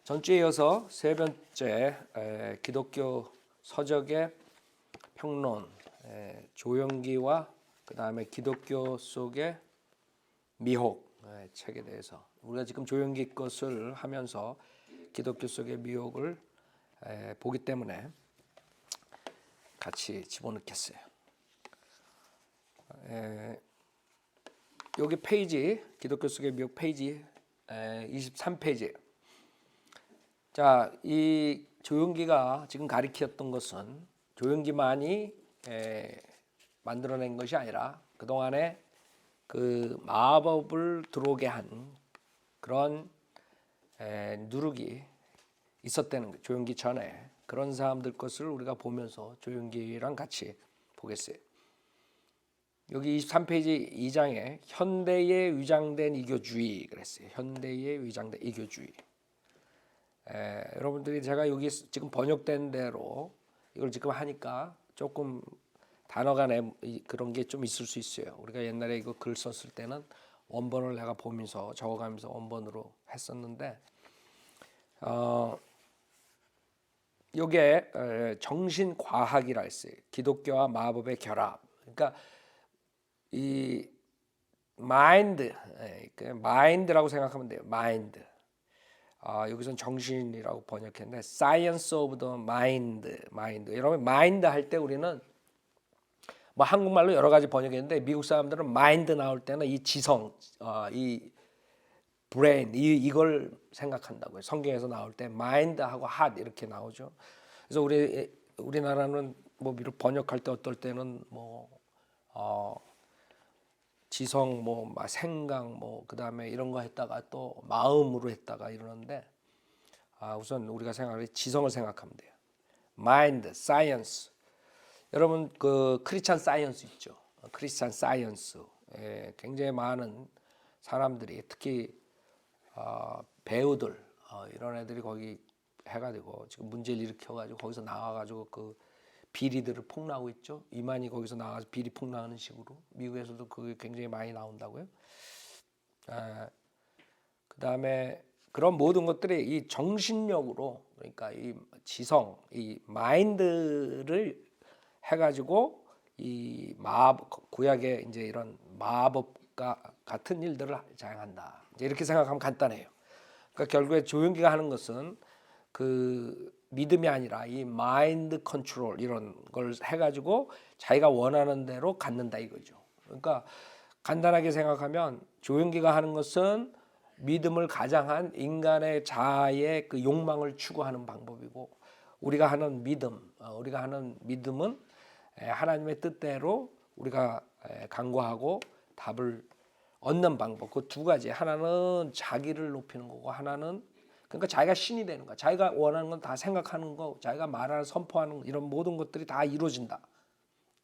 전주에 이어서 세 번째 기독교 서적의 평론 조영기와 그 다음에 기독교 속의 미혹 책에 대해서 우리가 지금 조영기 것을 하면서 기독교 속의 미혹을 보기 때문에 같이 집어넣겠어요. 여기 페이지 기독교 속의 미혹 페이지 23페이지예요. 자, 이 조영기가 지금 가리켰던 것은 조영기만이 만들어낸 것이 아니라 그동안에 그 마법을 들어오게 한 그런 누룩이 있었다는 거예요. 조영기 전에 그런 사람들 것을 우리가 보면서 조영기랑 같이 보겠어요. 여기 23페이지 2장에 현대에 위장된 이교주의 그랬어요. 현대에 위장된 이교주의. 여러분들이 제가 여기 지금 번역된 대로 이걸 지금 하니까 조금 단어가 그런 게 좀 있을 수 있어요. 우리가 옛날에 이거 글 썼을 때는 원본을 내가 보면서 적어가면서 원본으로 했었는데 이게 정신과학이라 했어요. 기독교와 마법의 결합. 그러니까 이 마인드라고 생각하면 돼요. 마인드. 여기서는 정신이라고 번역했는데 Science of the Mind. 여러분 마인드 할 때 우리는 뭐 한국말로 여러 가지 번역했는데 미국 사람들은 마인드 나올 때는 이 지성, 이 브레인 이걸 생각한다고요. 성경에서 나올 때 마인드하고 핫 이렇게 나오죠. 그래서 우리나라는 뭐 비록 번역할 때 어떨 때는 뭐 지성 뭐 생각 뭐 그다음에 이런 거 했다가 또 마음으로 했다가 이러는데 우선 우리가 생각할 때 지성을 생각하면 돼요. 마인드, 사이언스. 여러분 그 크리스찬 사이언스 있죠. 크리스찬 사이언스. 굉장히 많은 사람들이 특히 배우들 이런 애들이 거기 해가지고 지금 문제를 일으켜가지고 거기서 나와가지고 그 비리들을 폭로하고 있죠. 이만희 거기서 나와서 비리 폭로하는 식으로 미국에서도 그게 굉장히 많이 나온다고요. 그 다음에 그런 모든 것들이 이 정신력으로 그러니까 이 지성, 이 마인드를 해가지고 이 마법 구약의 이제 이런 마법과 같은 일들을 자행한다. 이제 이렇게 생각하면 간단해요. 그러니까 결국에 조영기가 하는 것은 그 믿음이 아니라 이 마인드 컨트롤 이런 걸 해가지고 자기가 원하는 대로 갖는다 이거죠. 그러니까 간단하게 생각하면 조영기가 하는 것은 믿음을 가장한 인간의 자아의 그 욕망을 추구하는 방법이고 우리가 하는 믿음은 하나님의 뜻대로 우리가 간구하고 답을 얻는 방법. 그 두 가지. 하나는 자기를 높이는 거고 하나는 그러니까 자기가 신이 되는 거야. 자기가 원하는 건 다 생각하는 거, 자기가 말하는 선포하는 이런 모든 것들이 다 이루어진다.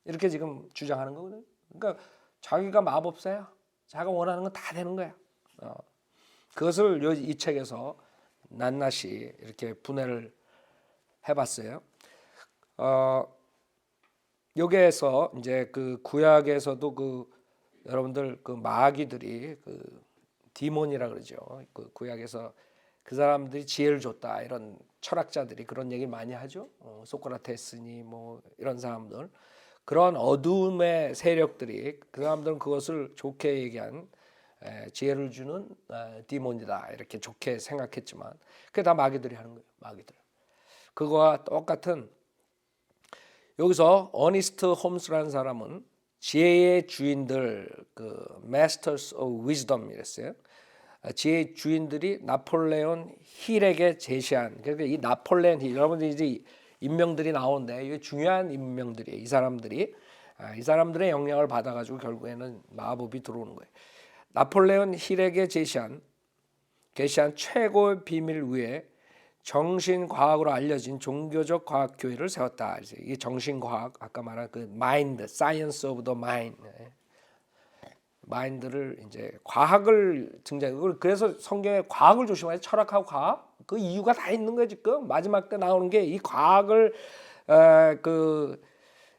이렇게 지금 주장하는 거거든. 그러니까 자기가 마법사야. 자기가 원하는 건 다 되는 거야. 그것을 이 책에서 낱낱이 이렇게 분해를 해봤어요. 여기에서 이제 그 구약에서도 그 여러분들 그 마귀들이 그 디몬이라 그러죠. 그 구약에서 그 사람들이 지혜를 줬다 이런 철학자들이 그런 얘기를 많이 하죠. 소크라테스니 뭐 이런 사람들 그런 어둠의 세력들이 그 사람들은 그것을 좋게 얘기한 지혜를 주는 디몬이다 이렇게 좋게 생각했지만 그게 다 마귀들이 하는 거예요. 마귀들. 그거와 똑같은 여기서 어니스트 홈스라는 사람은 지혜의 주인들 그 Masters of Wisdom 이랬어요. 지혜의 주인들이 나폴레온 힐에게 제시한 그러니까 이 나폴레온 힐 여러분들이 이제 인명들이 나오는데 이게 중요한 인명들이에요. 이 사람들의 영향을 받아가지고 결국에는 마법이 들어오는 거예요. 나폴레온 힐에게 제시한 최고의 비밀 위에 정신과학으로 알려진 종교적 과학교회를 세웠다. 이게 정신과학 아까 말한 그 마인드, 사이언스 오브 더 마인드를 이제 과학을 등장. 그래서 성경에 과학을 조심하세요. 철학하고 과학 그 이유가 다 있는 거예요. 지금 마지막 때 나오는 게 이 과학을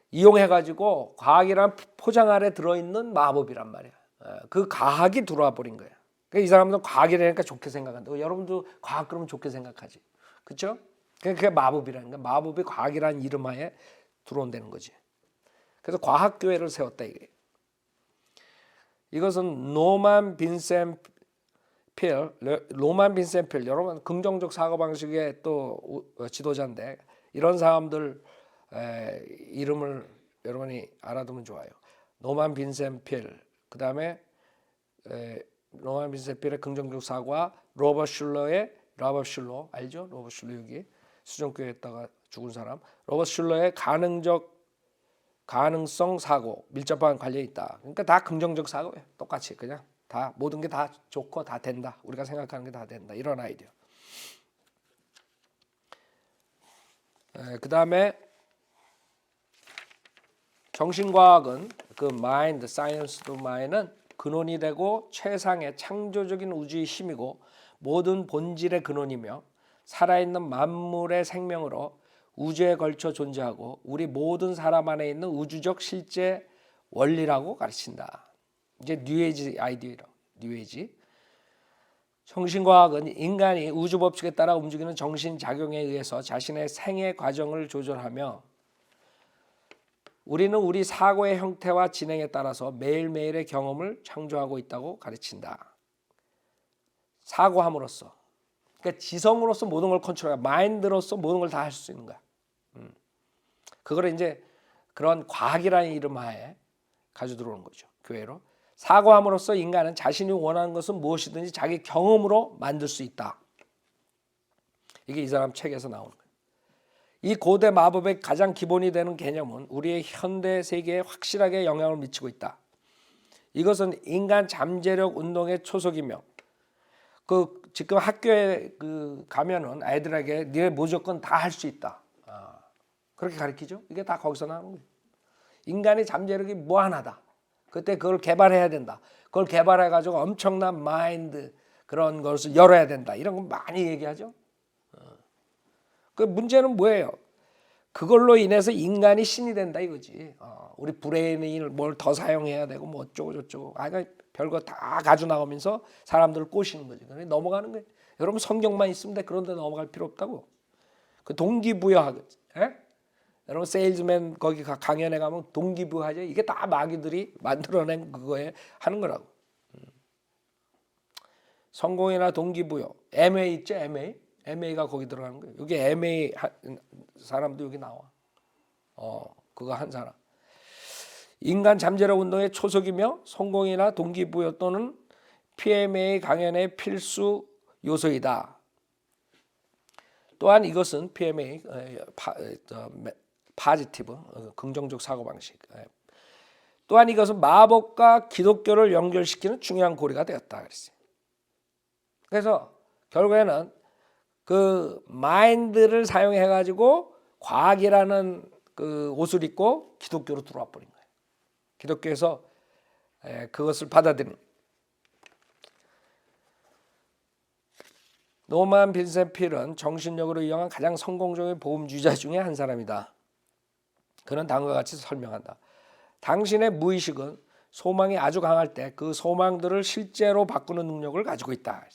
이용해가지고 과학이란 포장 안에 들어있는 마법이란 말이야. 그 과학이 들어와 버린 거야. 이 사람들은 과학이라니까 좋게 생각한다. 여러분도 과학 그러면 좋게 생각하지. 그렇죠? 그게 마법이라는 거야. 마법이 과학이라는 이름하에 들어온다는 거지. 그래서 과학교회를 세웠다 이게. 이것은 로만 빈센 필, 여러분 긍정적 사고 방식의 또 지도자인데 이런 사람들 이름을 여러분이 알아두면 좋아요. 노만 빈센 필, 그 다음에 로만 빈센 필의 긍정적 사고와 로버트 슐러 알죠? 로버트 슐러 여기 수정교회에다가 죽은 사람. 로버트 슐러의 가능성 사고 밀접한 관련이 있다. 그러니까 다 긍정적 사고예요. 똑같이 그냥 다 모든 게 다 좋고 다 된다. 우리가 생각하는 게 다 된다. 이런 아이디어. 그 다음에 정신과학은 그 마인드, 사이언스 도 마인드는 근원이 되고 최상의 창조적인 우주의 힘이고 모든 본질의 근원이며 살아있는 만물의 생명으로 우주에 걸쳐 존재하고 우리 모든 사람 안에 있는 우주적 실제 원리라고 가르친다. 이제 뉴에이지 아이디어라고. 뉴에이지. 정신과학은 인간이 우주 법칙에 따라 움직이는 정신작용에 의해서 자신의 생애 과정을 조절하며 우리는 우리 사고의 형태와 진행에 따라서 매일매일의 경험을 창조하고 있다고 가르친다. 사고함으로써. 그러니까 지성으로서 모든 걸 컨트롤해. 마인드로서 모든 걸 다 할 수 있는 거야. 그거를 이제 그런 과학이라는 이름 하에 가져 들어오는 거죠. 교회로. 사고함으로써 인간은 자신이 원하는 것은 무엇이든지 자기 경험으로 만들 수 있다. 이게 이 사람 책에서 나오는 거예요. 이 고대 마법의 가장 기본이 되는 개념은 우리의 현대 세계에 확실하게 영향을 미치고 있다. 이것은 인간 잠재력 운동의 초석이며 지금 학교에 가면은 아이들에게 네 무조건 다 할 수 있다. 그렇게 가르치죠. 이게 다 거기서 나오는 거예요. 인간의 잠재력이 무한하다. 그때 그걸 개발해야 된다. 그걸 개발해가지고 엄청난 마인드 그런 것을 열어야 된다. 이런 거 많이 얘기하죠. 그 문제는 뭐예요? 그걸로 인해서 인간이 신이 된다 이거지. 우리 브레인을 뭘 더 사용해야 되고 뭐 어쩌고 저쩌고. 그러니까 별거 다 가져 나오면서 사람들을 꼬시는 거지. 그래 넘어가는 거예요. 여러분 성경만 있으면 돼. 그런데 넘어갈 필요 없다고. 그 동기부여하겠지. 여러분 세일즈맨 거기 강연에 가면 동기부여하죠. 이게 다 마귀들이 만들어낸 그거에 하는 거라고. 성공이나 동기부여. MA 있죠? MA가 거기 들어가는 거예요. 여기 MA 사람도 여기 나와. 그거 한 사람. 인간 잠재력 운동의 초석이며 성공이나 동기부여 또는 PMA 강연의 필수 요소이다. 또한 이것은 PMA 파지티브 긍정적 사고방식. 또한 이것은 마법과 기독교를 연결시키는 중요한 고리가 되었다 그랬어요. 그래서 결국에는 그 마인드를 사용해 가지고 과학이라는 그 옷을 입고 기독교로 들어와 버린 거예요. 기독교에서 그것을 받아들인. 노만 빈센 필은 정신력으로 이용한 가장 성공적인 보험주의자 중에 한 사람이다. 그는 다음과 같이 설명한다. 당신의 무의식은 소망이 아주 강할 때 그 소망들을 실제로 바꾸는 능력을 가지고 있다.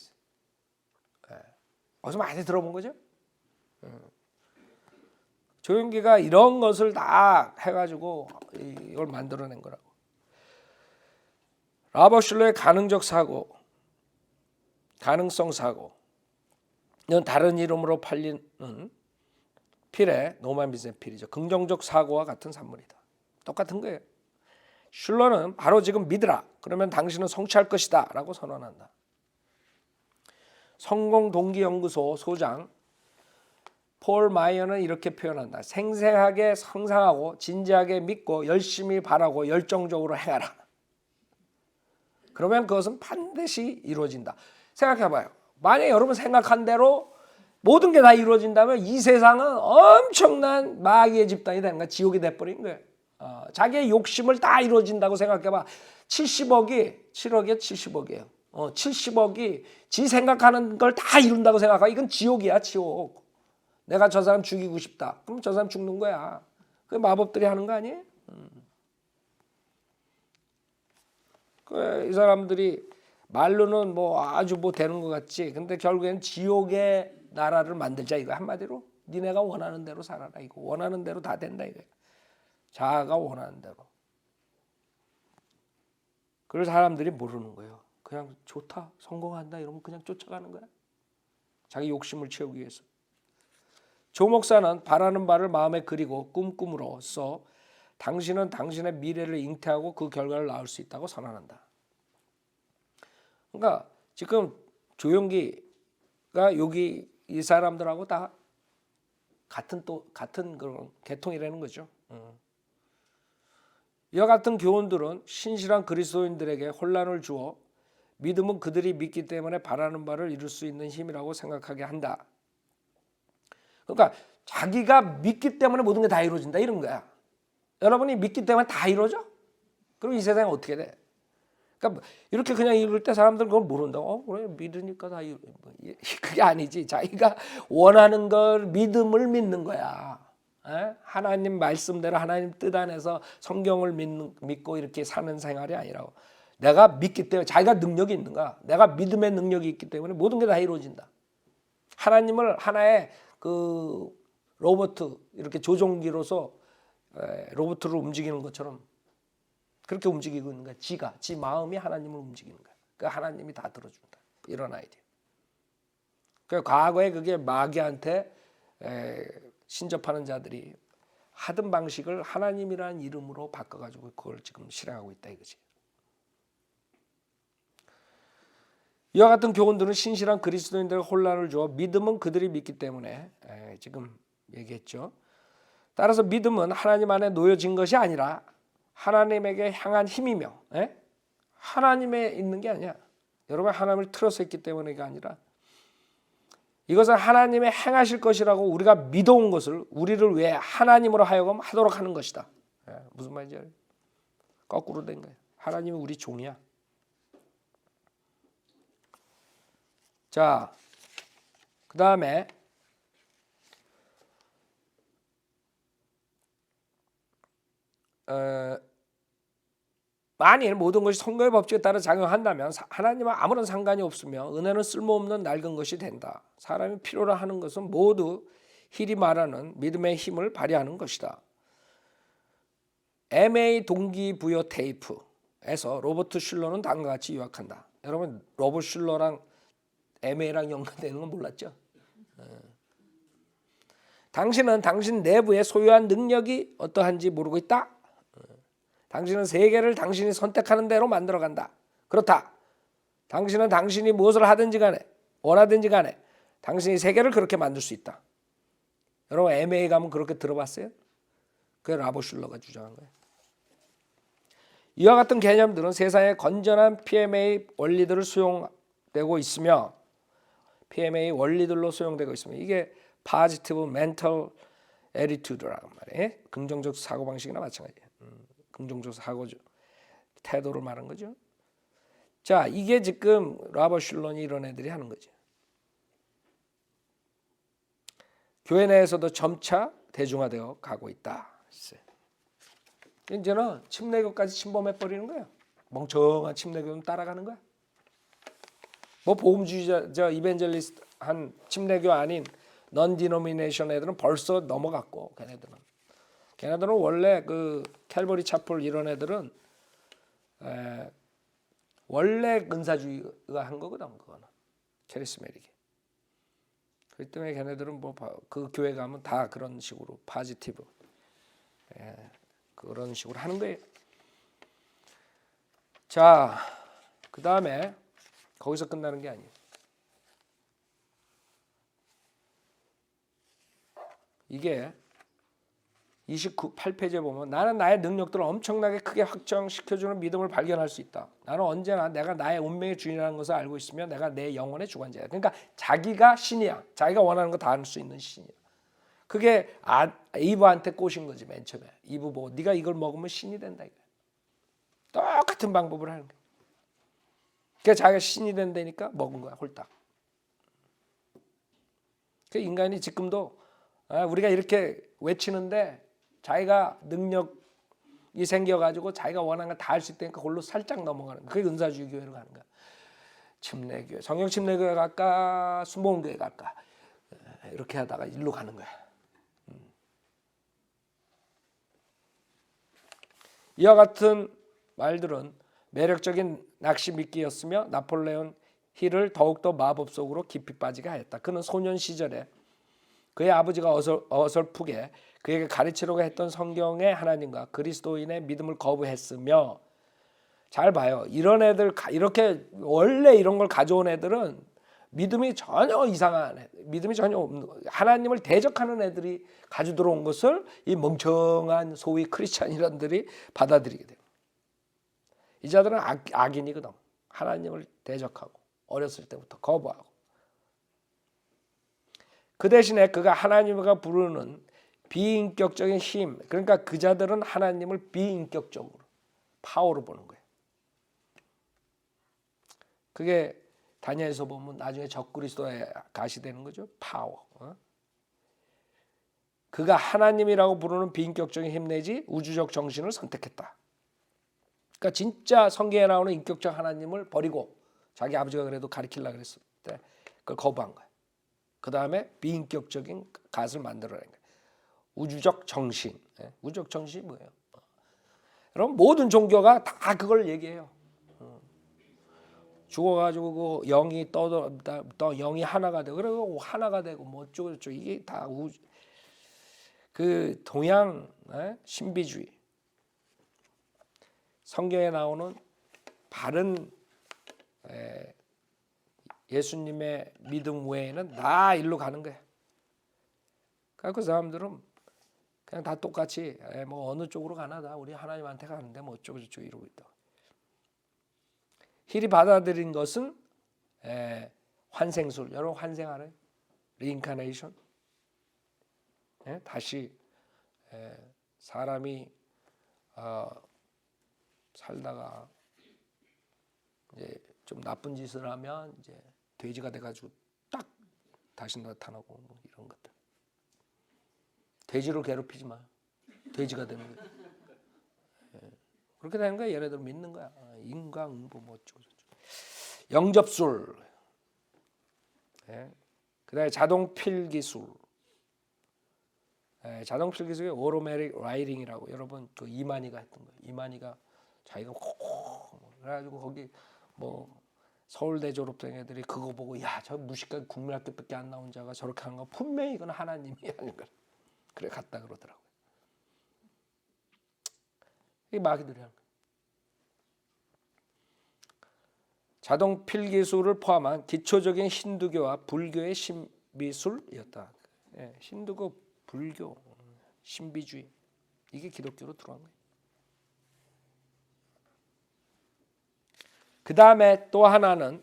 어디서 많이 들어본 거죠? 조용기가 이런 것을 다 해가지고 이걸 만들어낸 거라고. 라버트 슐러의 가능적 사고, 가능성 사고, 이건 다른 이름으로 팔리는 필의 노만 빈센 필이죠. 긍정적 사고와 같은 산물이다. 똑같은 거예요. 슐러는 바로 지금 믿으라. 그러면 당신은 성취할 것이다. 라고 선언한다. 성공동기연구소 소장 폴 마이어는 이렇게 표현한다. 생생하게 상상하고 진지하게 믿고 열심히 바라고 열정적으로 행하라. 그러면 그것은 반드시 이루어진다. 생각해봐요. 만약에 여러분 생각한 대로 모든 게 다 이루어진다면 이 세상은 엄청난 마귀의 집단이 되는 거야. 지옥이 돼버린 거예요. 자기의 욕심을 다 이루어진다고 생각해봐. 70억이 7억이야 70억이에요. 70억이 지 생각하는 걸 다 이룬다고 생각하. 이건 지옥이야 지옥. 내가 저 사람 죽이고 싶다. 그럼 저 사람 죽는 거야. 그 마법들이 하는 거 아니에요? 이 사람들이 말로는 뭐 아주 뭐 되는 것 같지. 근데 결국엔 지옥의 나라를 만들자 이거 한마디로 니네가 원하는 대로 살아라 이거. 원하는 대로 다 된다 이거. 자아가 원하는 대로. 그래서 사람들이 모르는 거예요. 그냥 좋다, 성공한다 이러면 그냥 쫓아가는 거야. 자기 욕심을 채우기 위해서. 조 목사는 바라는 바를 마음에 그리고 꿈꿈으로써 당신은 당신의 미래를 잉태하고 그 결과를 낳을 수 있다고 선언한다. 그러니까 지금 조용기가 여기 이 사람들하고 다 같은 그런 계통이라는 거죠. 이와 같은 교훈들은 신실한 그리스도인들에게 혼란을 주어 믿음은 그들이 믿기 때문에 바라는 바를 이룰 수 있는 힘이라고 생각하게 한다. 그러니까 자기가 믿기 때문에 모든 게 다 이루어진다 이런 거야. 여러분이 믿기 때문에 다 이루어져? 그럼 이 세상이 어떻게 돼? 그러니까 이렇게 그냥 이룰 때 사람들은 그걸 모른다고. 그래 믿으니까 다 이루. 그게 아니지. 자기가 원하는 걸 믿음을 믿는 거야. 하나님 말씀대로 하나님 뜻 안에서 성경을 믿고 이렇게 사는 생활이 아니라고. 내가 믿기 때문에 자기가 능력이 있는 거야. 내가 믿음의 능력이 있기 때문에 모든 게 다 이루어진다. 하나님을 하나의 그 로봇 이렇게 조종기로서 로봇을 움직이는 것처럼 그렇게 움직이고 있는 거야. 지 마음이 하나님을 움직이는 거야. 그 하나님이 다 들어준다. 이런 아이디어. 그 과거에 그게 마귀한테 신접하는 자들이 하던 방식을 하나님이라는 이름으로 바꿔가지고 그걸 지금 실행하고 있다 이거지. 이와 같은 교훈들은 신실한 그리스도인들에게 혼란을 주어 믿음은 그들이 믿기 때문에 지금 얘기했죠. 따라서 믿음은 하나님 안에 놓여진 것이 아니라 하나님에게 향한 힘이며 하나님에 있는 게 아니야. 여러분 하나님을 틀어서 있기 때문에가 아니라 이것은 하나님의 행하실 것이라고 우리가 믿어온 것을 우리를 위해 하나님으로 하여금 하도록 하는 것이다. 무슨 말인지 알아요? 거꾸로 된 거예요. 하나님이 우리 종이야. 자, 그 다음에 만일 모든 것이 성경의 법칙에 따라 작용한다면 하나님과 아무런 상관이 없으며 은혜는 쓸모없는 낡은 것이 된다. 사람이 필요로 하는 것은 모두 힐이 말하는 믿음의 힘을 발휘하는 것이다. MA 동기부여 테이프에서 로버트 슐러는 다음과 같이 요약한다. 여러분 로버트 슐러랑 MA랑 연관되는 건 몰랐죠? 당신은 당신 내부에 소유한 능력이 어떠한지 모르고 있다. 당신은 세계를 당신이 선택하는 대로 만들어간다. 그렇다. 당신은 당신이 무엇을 하든지 간에 원하든지 간에 당신이 세계를 그렇게 만들 수 있다. 여러분 MA 가면 그렇게 들어봤어요? 그게 라버 슐러가 주장한 거예요. 이와 같은 개념들은 세상의 건전한 PMA 원리들을 수용되고 있으며 PMA 원리들로 수용되고 있습니다. 이게 Positive Mental Attitude라는 말이에요. 긍정적 사고방식이나 마찬가지예요. 긍정적 사고 태도를 말한 거죠. 자, 이게 지금 라버 슐런이 이런 애들이 하는 거죠. 교회 내에서도 점차 대중화되어 가고 있다. 이제는 침례교까지 침범해 버리는 거야. 멍청한 침례교는 따라가는 거야. 뭐 복음주의자 이벤젤리스트 한 침례교 아닌 non-denomination 애들은 벌써 넘어갔고 걔네들은 원래 그 캘버리 차플 이런 애들은 원래 은사주의가 한 거거든 그거는 캐리스메릭이. 그렇기 때문에 걔네들은 뭐 그 교회 가면 다 그런 식으로 파지티브 그런 식으로 하는 거예요. 자, 그 다음에 거기서 끝나는 게 아니에요. 이게 28페이지에 보면 나는 나의 능력들을 엄청나게 크게 확장시켜주는 믿음을 발견할 수 있다. 나는 언제나 내가 나의 운명의 주인이라는 것을 알고 있으며 내가 내 영혼의 주관자야. 그러니까 자기가 신이야. 자기가 원하는 거 다 할 수 있는 신이야. 그게 이브한테 꼬신 거지 맨 처음에. 이브 보고 네가 이걸 먹으면 신이 된다. 이거야. 똑같은 방법을 하는 거야. 그러니까 자기가 신이 된다니까 먹은 거야 홀딱. 그 인간이 지금도 우리가 이렇게 외치는데 자기가 능력이 생겨가지고 자기가 원하는 거 다 할 수 있다니까 그걸로 살짝 넘어가는 거야. 그게 은사주의 교회로 가는 거야. 침례교회, 성경 침례교회 갈까, 순복음교회 갈까, 이렇게 하다가 일로 가는 거야. 이와 같은 말들은 매력적인 낚시 미끼였으며 나폴레온 힐을 더욱더 마법 속으로 깊이 빠지게 하였다. 그는 소년 시절에 그의 아버지가 어설프게 그에게 가르치려고 했던 성경의 하나님과 그리스도인의 믿음을 거부했으며, 잘 봐요. 이런 애들, 이렇게 원래 이런 걸 가져온 애들은 믿음이 전혀 이상한 애들, 믿음이 전혀 없는, 하나님을 대적하는 애들이 가지고 들어온 것을 이 멍청한 소위 크리스찬이란들이 받아들이게 돼요. 이 자들은 악인이거든. 하나님을 대적하고 어렸을 때부터 거부하고. 그 대신에 그가 하나님과 부르는 비인격적인 힘, 그러니까 그 자들은 하나님을 비인격적으로, 파워로 보는 거예요. 그게 다니엘서 보면 나중에 적그리스도에 가시되는 거죠. 파워. 그가 하나님이라고 부르는 비인격적인 힘 내지 우주적 정신을 선택했다. 그러니까 진짜 성경에 나오는 인격적 하나님을 버리고 자기 아버지가 그래도 가르치려고 그랬을 때 그걸 거부한 거예요. 그 다음에 비인격적인 갓을 만들어낸 거예요. 우주적 정신. 우주적 정신이 뭐예요? 여러분, 모든 종교가 다 그걸 얘기해요. 죽어가지고 그 영이 떠 영이 하나가 되고, 그리고 하나가 되고 뭐 어쩌고 저쩌고, 이게 다 그 동양 신비주의. 성경에 나오는 바른 예수님의 믿음 외에는 다 일로 가는 거야. 그러니까 그 사람들은 그냥 다 똑같이 뭐 어느 쪽으로 가나 다 우리 하나님한테 가는데 뭐 어쩌고 저쩌고 이러고 있다. 힐이 받아들인 것은 환생술. 여러분 환생 알아요? 리인카네이션. 다시 사람이 살다가 이제 좀 나쁜 짓을 하면 이제 돼지가 돼가지고 딱 다시 나타나고 뭐 이런 것들. 돼지로 괴롭히지 마. 돼지가 되는 거야. 그렇게 되는 거야. 얘네들 믿는 거야. 인과응보 뭐 어쩌고 저쩌고. 영접술. 그다음에 자동 필기술. 자동 필기술이 오토매틱 라이팅이라고, 여러분 그 이만희가 했던 거예요. 이만희가 자기가 그래가지고 거기 뭐 서울대 졸업생 애들이 그거 보고, 야, 저 무식한 국민학교밖에 안 나온 자가 저렇게 하는 거 분명히 이건 하나님이 하는 거야. 그래 갔다 그러더라고요. 이게 마귀들이 하는 거예요. 자동 필기술을 포함한 기초적인 힌두교와 불교의 신비술이었다. 힌두교, 불교, 신비주의, 이게 기독교로 들어간 거예요. 그 다음에 또 하나는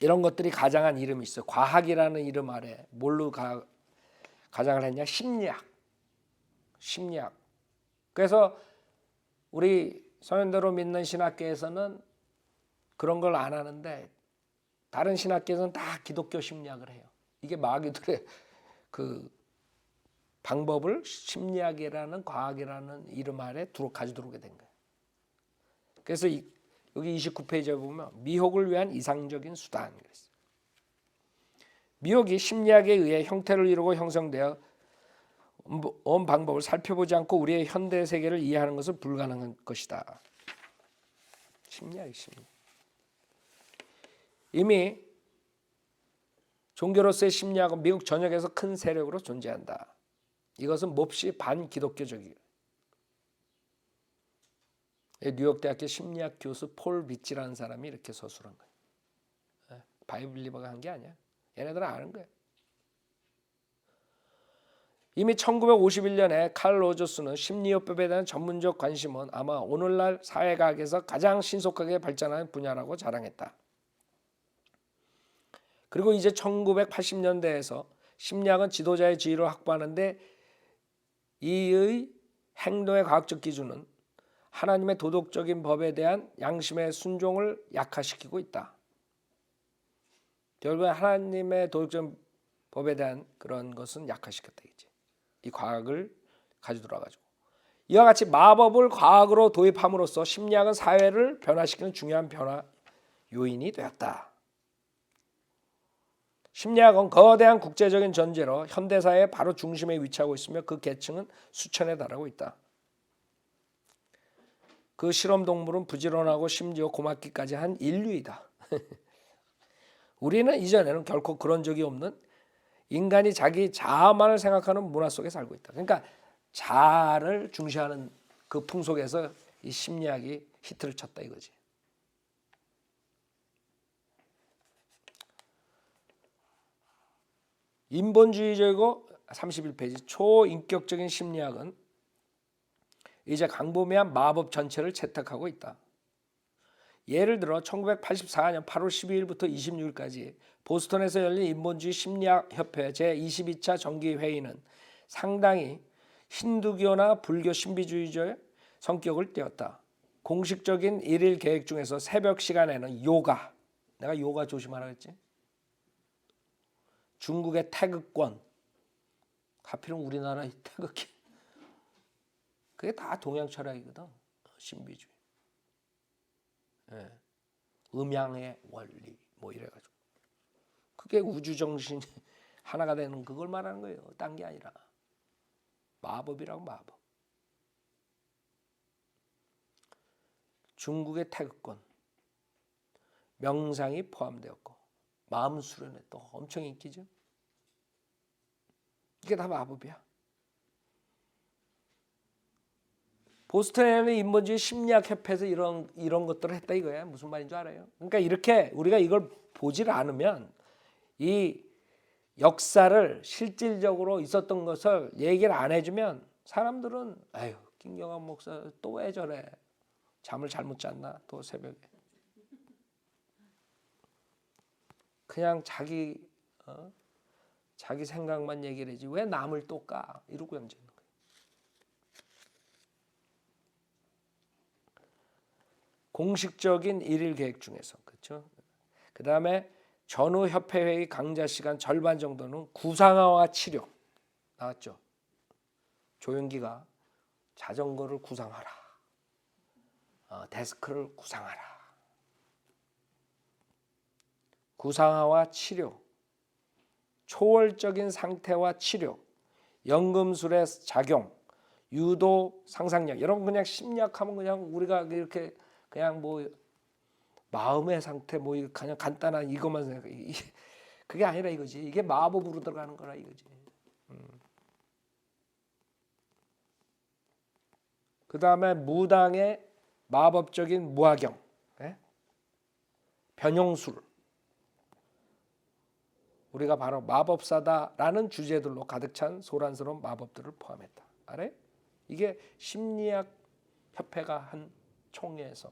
이런 것들이 가장한 이름이 있어요. 과학이라는 이름 아래 뭘로 가장을 했냐? 심리학. 그래서 우리 소년대로 믿는 신학계에서는 그런 걸 안 하는데, 다른 신학계에서는 다 기독교 심리학을 해요. 이게 마귀들의 그 방법을 심리학이라는, 과학이라는 이름 아래 가지고 들어오게 된 거예요. 그래서 여기 29페이지에 보면 미혹을 위한 이상적인 수단 그랬어요. 미혹이 심리학에 의해 형태를 이루고 형성되어 온 방법을 살펴보지 않고 우리의 현대 세계를 이해하는 것은 불가능한 것이다. 심리학. 이미 종교로서의 심리학은 미국 전역에서 큰 세력으로 존재한다. 이것은 몹시 반기독교적이에요. 뉴욕대학교 심리학 교수 폴 비치라는 사람이 이렇게 서술한 거예요. 바이블리버가 한 게 아니야. 얘네들은 아는 거예요. 이미 1951년에 칼 로저스는 심리요법에 대한 전문적 관심은 아마 오늘날 사회과학에서 가장 신속하게 발전한 분야라고 자랑했다. 그리고 이제 1980년대에서 심리학은 지도자의 지위를 확보하는데 이의 행동의 과학적 기준은 하나님의 도덕적인 법에 대한 양심의 순종을 약화시키고 있다. 결국에 하나님의 도덕적인 법에 대한 그런 것은 약화시켰다. 이 과학을 가지고 들어와가지고 이와 같이 마법을 과학으로 도입함으로써 심리학은 사회를 변화시키는 중요한 변화 요인이 되었다. 심리학은 거대한 국제적인 전제로 현대사의 바로 중심에 위치하고 있으며 그 계층은 수천에 달하고 있다. 그 실험 동물은 부지런하고 심지어 고맙기까지 한 인류이다. 우리는 이전에는 결코 그런 적이 없는 인간이 자기 자아만을 생각하는 문화 속에 살고 있다. 그러니까 자아를 중시하는 그 풍속에서 이 심리학이 히트를 쳤다 이거지. 인본주의적이고 31페이지 초인격적인 심리학은 이제 광범위한 마법 전체를 채택하고 있다. 예를 들어 1984년 8월 12일부터 26일까지 보스턴에서 열린 인본주의 심리학협회 제22차 정기회의는 상당히 힌두교나 불교 신비주의자의 성격을 띄었다. 공식적인 일일 계획 중에서 새벽 시간에는 요가, 내가 요가 조심하라 했지? 중국의 태극권, 하필은 우리나라의 태극기, 그게 다 동양 철학이거든. 신비주의, 예. 음양의 원리 뭐 이래가지고 그게 우주 정신이 하나가 되는 그걸 말하는 거예요. 딴 게 아니라 마법이라고 마법. 중국의 태극권, 명상이 포함되었고 마음 수련회 또 엄청 인기죠. 이게 다 마법이야. 보스턴에는 인본주의 심리학협회에서 이런 것들을 했다 이거야. 무슨 말인 줄 알아요? 그러니까 이렇게 우리가 이걸 보질 않으면 이 역사를 실질적으로 있었던 것을 얘기를 안 해주면 사람들은 아유 김경환 목사 또 왜 저래? 잠을 잘못 잤나? 또 새벽에 그냥 자기 생각만 얘기를 하지 왜 남을 또 까? 이러고 앉는 거예요. 공식적인 일일 계획 중에서 그렇죠. 그 다음에 전후 협회 회의 강좌 시간 절반 정도는 구상화와 치료 나왔죠. 조영기가 자전거를 구상하라, 데스크를 구상하라. 구상화와 치료, 초월적인 상태와 치료, 연금술의 작용, 유도 상상력. 여러분 그냥 심리학하면 그냥 우리가 이렇게 그냥 뭐 마음의 상태 뭐 그냥 간단한 이것만 생각해. 그게 아니라 이거지. 이게 마법으로 들어가는 거라 이거지. 그 다음에 무당의 마법적인 무화경, 변형술. 우리가 바로 마법사다라는 주제들로 가득 찬 소란스러운 마법들을 포함했다. 알아요? 이게 심리학 협회가 한 총회에서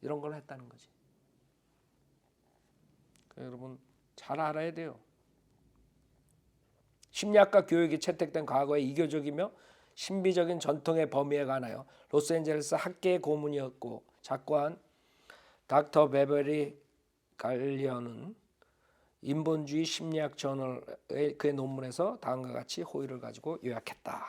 이런 걸 했다는 거지. 여러분 잘 알아야 돼요. 심리학과 교육이 채택된 과거의 이교적이며 신비적인 전통의 범위에 관하여 로스앤젤레스 학계의 고문이었고 작고한 닥터 베버리 갈리언은 인본주의 심리학 저널의 그의 논문에서 다음과 같이 호의를 가지고 요약했다.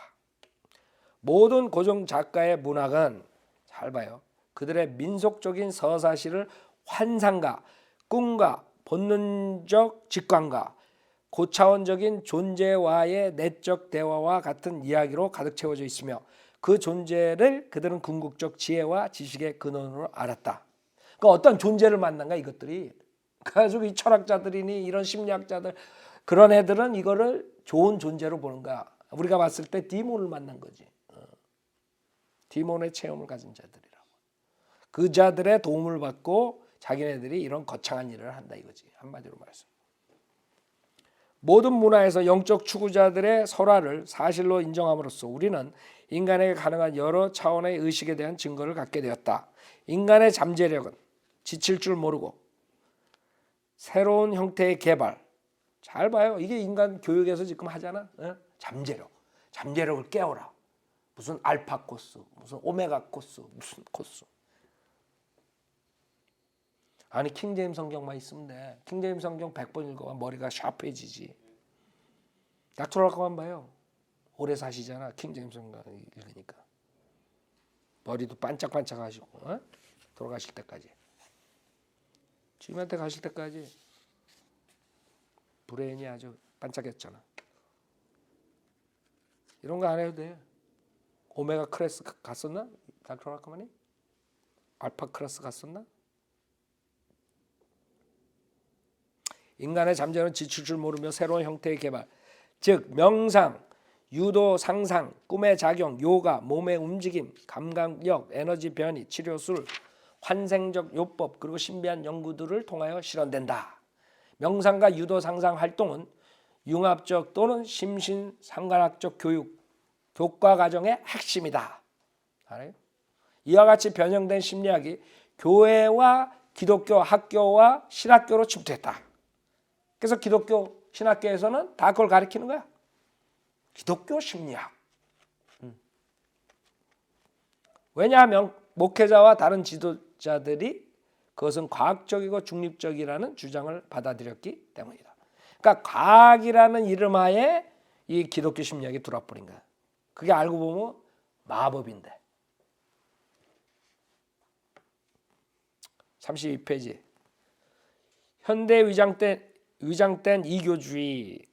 모든 고전 작가의 문학은 잘 봐요. 그들의 민속적인 서사시를 환상과 꿈과 본능적 직관과 고차원적인 존재와의 내적 대화와 같은 이야기로 가득 채워져 있으며 그 존재를 그들은 궁극적 지혜와 지식의 근원으로 알았다. 그러니까 어떤 존재를 만난가 이것들이. 그래가지고 이 철학자들이니 이런 심리학자들 그런 애들은 이거를 좋은 존재로 보는 거야. 우리가 봤을 때 디몬을 만난 거지. 디몬의 체험을 가진 자들이라고. 그 자들의 도움을 받고 자기네들이 이런 거창한 일을 한다 이거지. 한마디로 말해서. 모든 문화에서 영적 추구자들의 설화를 사실로 인정함으로써 우리는 인간에게 가능한 여러 차원의 의식에 대한 증거를 갖게 되었다. 인간의 잠재력은 지칠 줄 모르고 새로운 형태의 개발. 잘 봐요. 이게 인간 교육에서 지금 하잖아. 잠재력을 깨워라. 무슨 알파 코스, 무슨 오메가 코스, 무슨 코스. 아니 킹제임스 성경만 있으면 돼. 킹제임스 성경 100번 읽어봐 머리가 샤프해지지. 닥터럴까만 봐요. 오래 사시잖아. 킹제임스 성경 읽으니까. 머리도 반짝반짝하시고 돌아가실 때까지. 주님한테 가실 때까지. 브레인이 아주 반짝였잖아. 이런 거 안 해도 돼. 오메가 클래스 갔었나? 닥터 라카마니? 알파 클래스 갔었나? 인간의 잠재는 지칠 줄 모르며 새로운 형태의 개발, 즉 명상, 유도, 상상, 꿈의 작용, 요가, 몸의 움직임, 감각력, 에너지 변이, 치료술, 환생적 요법, 그리고 신비한 연구들을 통하여 실현된다. 명상과 유도, 상상 활동은 융합적 또는 심신상관학적 교과 과정의 핵심이다. 알아요? 이와 같이 변형된 심리학이 교회와 기독교 학교와 신학교로 침투했다. 그래서 기독교 신학교에서는 다 그걸 가르치는 거야. 기독교 심리학. 왜냐하면 목회자와 다른 지도자들이 그것은 과학적이고 중립적이라는 주장을 받아들였기 때문이다. 그러니까 과학이라는 이름하에 이 기독교 심리학이 들어와버린 거야. 그게 알고 보면 마법인데. 32페이지. 현대 위장된 이교주의.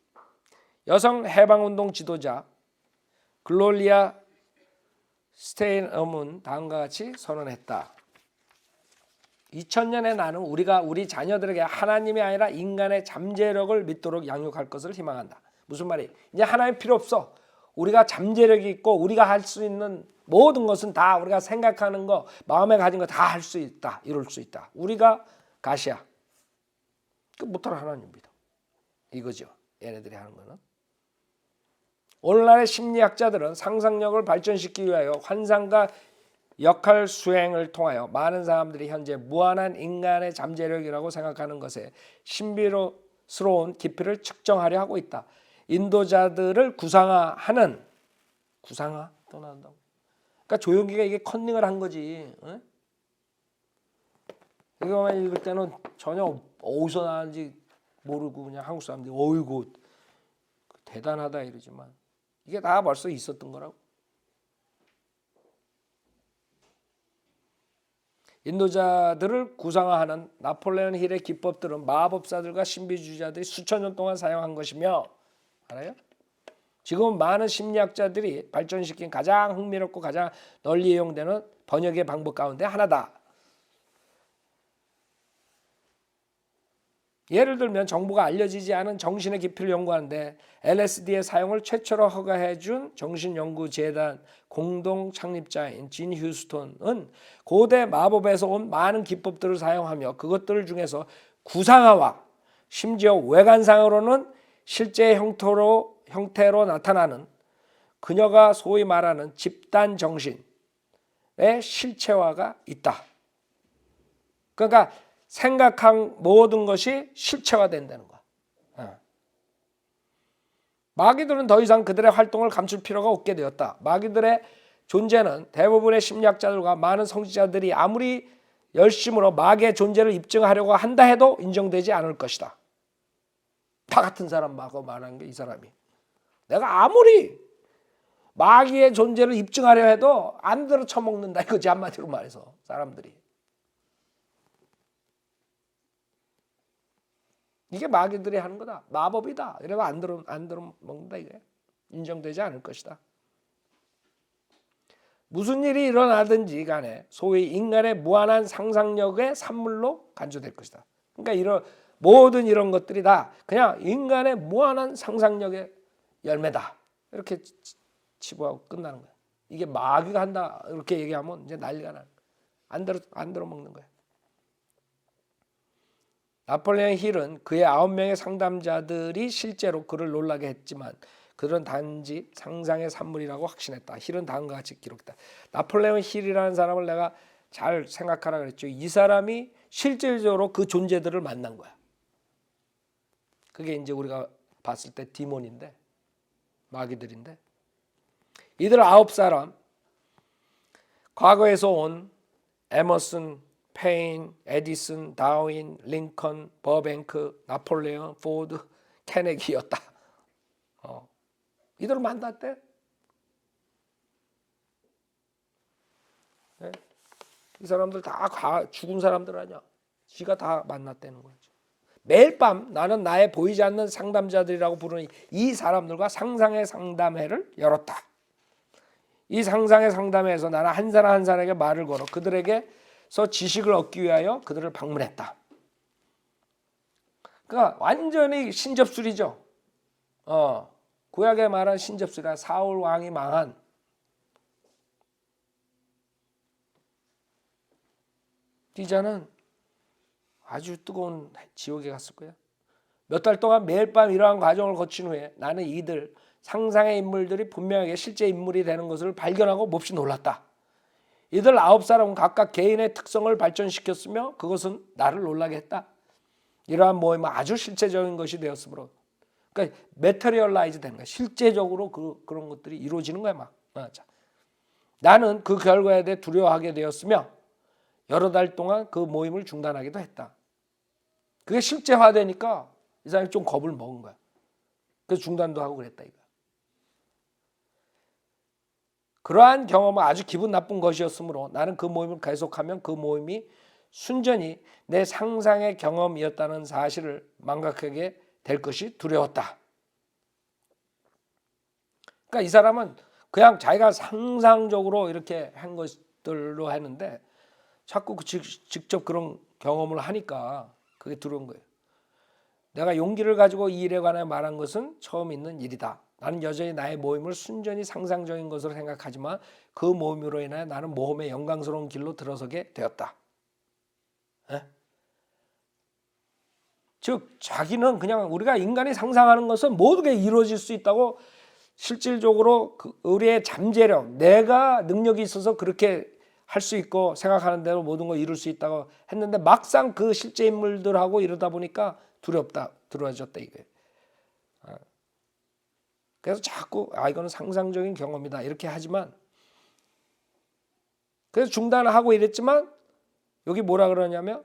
여성 해방운동 지도자 글로리아 스테인엄은 다음과 같이 선언했다. 2000년에 나는 우리 자녀들에게 하나님이 아니라 인간의 잠재력을 믿도록 양육할 것을 희망한다. 무슨 말이에요? 이제 하나님 필요 없어. 우리가 잠재력이 있고 우리가 할 수 있는 모든 것은 다 우리가 생각하는 거, 마음에 가진 거 다 할 수 있다. 이룰 수 있다. 우리가 가시야. 그 못하는 하나님 믿어. 이거죠. 얘네들이 하는 거는. 오늘날의 심리학자들은 상상력을 발전시키기 위하여 환상과 역할 수행을 통하여 많은 사람들이 현재 무한한 인간의 잠재력이라고 생각하는 것에 신비스러운 깊이를 측정하려 하고 있다. 인도자들을 구상화하는 구상화 또 나온다고. 그러니까 조용기가 이게 컨닝을 한 거지. 응? 이거만 읽을 때는 전혀 어디서 나왔는지 모르고 그냥 한국 사람들이 어이구 대단하다 이러지만 이게 다 벌써 있었던 거라고. 인도자들을 구상화하는 나폴레옹 힐의 기법들은 마법사들과 신비주의자들이 수천 년 동안 사용한 것이며, 알아요? 지금 많은 심리학자들이 발전시킨 가장 흥미롭고 가장 널리 이용되는 번역의 방법 가운데 하나다. 예를 들면 정부가 알려지지 않은 정신의 깊이를 연구하는데 LSD의 사용을 최초로 허가해준 정신연구재단 공동 창립자인 진 휴스턴은 고대 마법에서 온 많은 기법들을 사용하며 그것들 중에서 구상화와 심지어 외관상으로는 실제 형태로 나타나는 그녀가 소위 말하는 집단 정신의 실체화가 있다. 그러니까 생각한 모든 것이 실체화된다는 거야. 마귀들은 더 이상 그들의 활동을 감출 필요가 없게 되었다. 마귀들의 존재는 대부분의 심리학자들과 많은 성직자들이 아무리 열심으로 마귀의 존재를 입증하려고 한다 해도 인정되지 않을 것이다. 다 같은 사람하고 말하는 게 이 사람이. 내가 아무리 마귀의 존재를 입증하려 해도 안 들어 쳐먹는다 이거지, 한마디로 말해서 사람들이. 이게 마귀들이 하는 거다. 마법이다. 이래도 안 들어 먹는다 이게. 인정되지 않을 것이다. 무슨 일이 일어나든지 간에 소위 인간의 무한한 상상력의 산물로 간주될 것이다. 그러니까 모든 이런 것들이 다 그냥 인간의 무한한 상상력의 열매다. 이렇게 치부하고 끝나는 거야. 이게 마귀가 한다 이렇게 얘기하면 이제 난리가 나는 거야. 안 들어 먹는 거야. 나폴레옹 힐은 그의 9명의 상담자들이 실제로 그를 놀라게 했지만 그들은 단지 상상의 산물이라고 확신했다. 힐은 다음과 같이 기록했다. 나폴레옹 힐이라는 사람을 내가 잘 생각하라 그랬죠. 이 사람이 실질적으로 그 존재들을 만난 거야. 그게 이제 우리가 봤을 때 디몬인데, 마귀들인데, 이들 9사람, 과거에서 온 에머슨, 페인, 에디슨, 다윈, 링컨, 버뱅크, 나폴레옹, 포드, 케네디였다. 이들을 만났대. 네? 이 사람들 다 죽은 사람들 아니야. 지가 다 만났다는 거죠. 매일 밤 나는 나의 보이지 않는 상담자들이라고 부르는 이 사람들과 상상의 상담회를 열었다. 이 상상의 상담회에서 나는 한 사람 한 사람에게 말을 걸어 그들에게서 지식을 얻기 위하여 그들을 방문했다. 그러니까 완전히 신접술이죠. 구약에 말한 신접술이라 사울 왕이 망한 디자는 아주 뜨거운 지옥에 갔을 거야. 몇 달 동안 매일 밤 이러한 과정을 거친 후에 나는 이들 상상의 인물들이 분명하게 실제 인물이 되는 것을 발견하고 몹시 놀랐다. 이들 9사람은 각각 개인의 특성을 발전시켰으며 그것은 나를 놀라게 했다. 이러한 모임은 아주 실제적인 것이 되었으므로 그러니까 메터리얼라이즈 되는 거야. 실제적으로 그런 것들이 이루어지는 거야 막. 나는 그 결과에 대해 두려워하게 되었으며 여러 달 동안 그 모임을 중단하기도 했다. 그게 실제화되니까 이 사람이 좀 겁을 먹은 거야. 그래서 중단도 하고 그랬다 이거. 그러한 경험은 아주 기분 나쁜 것이었으므로 나는 그 모임을 계속하면 그 모임이 순전히 내 상상의 경험이었다는 사실을 망각하게 될 것이 두려웠다. 그러니까 이 사람은 그냥 자기가 상상적으로 이렇게 한 것들로 했는데 자꾸 직접 그런 경험을 하니까 그게 두려운 거예요. 내가 용기를 가지고 이 일에 관해 말한 것은 처음 있는 일이다. 나는 여전히 나의 모임을 순전히 상상적인 것으로 생각하지만 그 모임으로 인해 나는 모험의 영광스러운 길로 들어서게 되었다. 즉 자기는 그냥 우리가 인간이 상상하는 것은 모든 게 이루어질 수 있다고 실질적으로 우리의 잠재력, 내가 능력이 있어서 그렇게 할 수 있고 생각하는 대로 모든 걸 이룰 수 있다고 했는데 막상 그 실제 인물들하고 이러다 보니까 두려워졌다 이거예요. 그래서 자꾸 이거는 상상적인 경험이다 이렇게 하지만 그래서 중단을 하고 이랬지만 여기 뭐라 그러냐면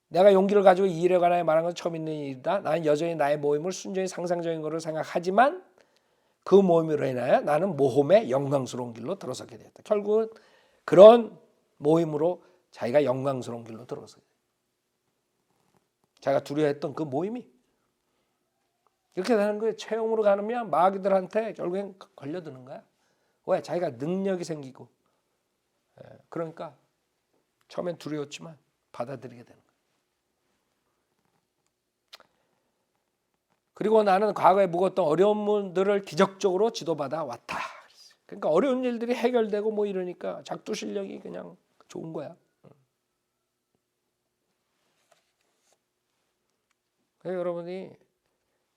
내가 용기를 가지고 이 일에 관하여 말한 건 처음 있는 일이다. 나는 여전히 나의 모임을 순전히 상상적인 것으로 생각하지만 그 모임으로 인하여 나는 모험의 영광스러운 길로 들어서게 되었다. 결국은 그런 모임으로 자기가 영광스러운 길로 들어서게 됐다. 자기가 두려워했던 그 모임이 이렇게 되는 거예요. 체험으로 가면 마귀들한테 결국엔 걸려드는 거야. 왜? 자기가 능력이 생기고 그러니까 처음엔 두려웠지만 받아들이게 되는 거야. 그리고 나는 과거에 묵었던 어려움들을 기적적으로 지도받아 왔다. 그러니까 어려운 일들이 해결되고 뭐 이러니까 작두 실력이 그냥 좋은 거야. 그러니까 여러분이